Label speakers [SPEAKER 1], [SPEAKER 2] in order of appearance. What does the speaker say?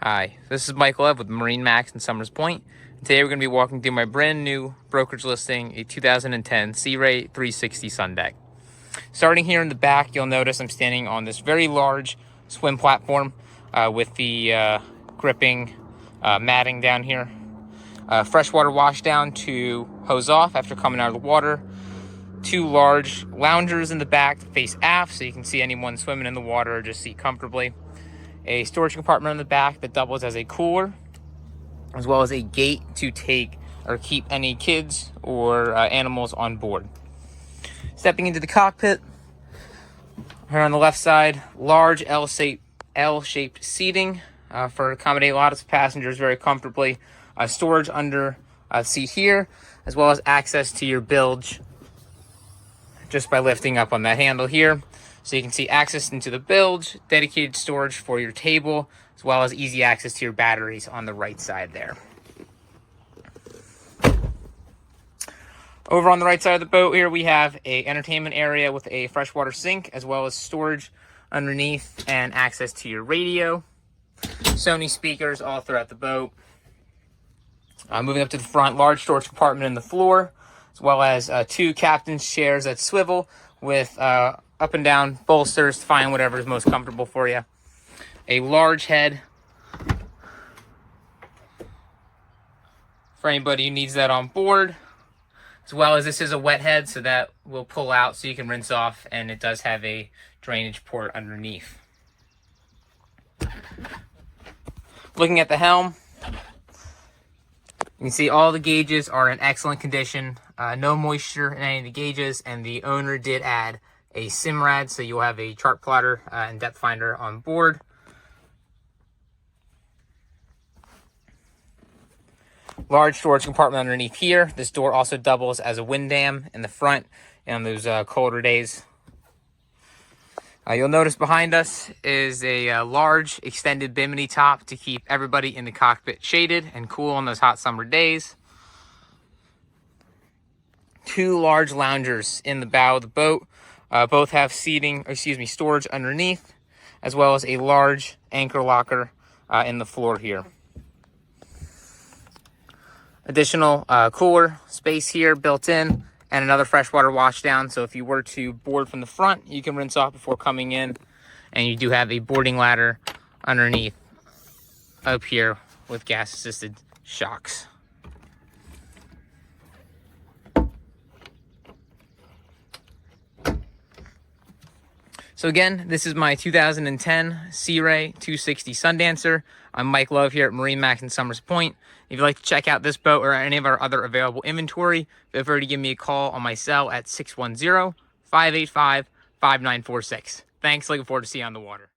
[SPEAKER 1] Hi, this is Michael Ev with MarineMax in Summers Point. Today we're going to be walking through my brand new brokerage listing, a 2010 Sea Ray 360 Sundeck. Starting here in the back, you'll notice I'm standing on this very large swim platform with the gripping matting down here. Freshwater washdown to hose off after coming out of the water. Two large loungers in the back that face aft so you can see anyone swimming in the water or just see comfortably. A storage compartment on the back that doubles as a cooler, as well as a gate to take or keep any kids or animals on board. Stepping into the cockpit, here on the left side, large L-shaped seating for accommodate lots of passengers very comfortably. Storage under seat here, as well as access to your bilge just by lifting up on that handle here. So you can see access into the bilge, dedicated storage for your table, as well as easy access to your batteries on the right side there. Over on the right side of the boat here, we have an entertainment area with a freshwater sink, as well as storage underneath and access to your radio. Sony speakers all throughout the boat. Moving up to the front, large storage compartment in the floor, as well as two captain's chairs that swivel with up and down bolsters to find whatever is most comfortable for you. A large head for anybody who needs that on board, as well as this is a wet head, so that will pull out so you can rinse off, and it does have a drainage port underneath. Looking at the helm, you can see all the gauges are in excellent condition. No moisture in any of the gauges, and the owner did add a Simrad, so you'll have a chart plotter and depth finder on board. Large storage compartment underneath here. This door also doubles as a wind dam in the front on those colder days. You'll notice behind us is a large extended bimini top to keep everybody in the cockpit shaded and cool on those hot summer days. Two large loungers in the bow of the boat. Both have storage underneath, as well as a large anchor locker in the floor here. Additional cooler space here built in, and another freshwater washdown. So if you were to board from the front, you can rinse off before coming in. And you do have a boarding ladder underneath up here with gas-assisted shocks. So again, this is my 2010 Sea Ray 260 Sundancer. I'm Mike Love here at MarineMax in Summers Point. If you'd like to check out this boat or any of our other available inventory, feel free to give me a call on my cell at 610-585-5946. Thanks, looking forward to seeing you on the water.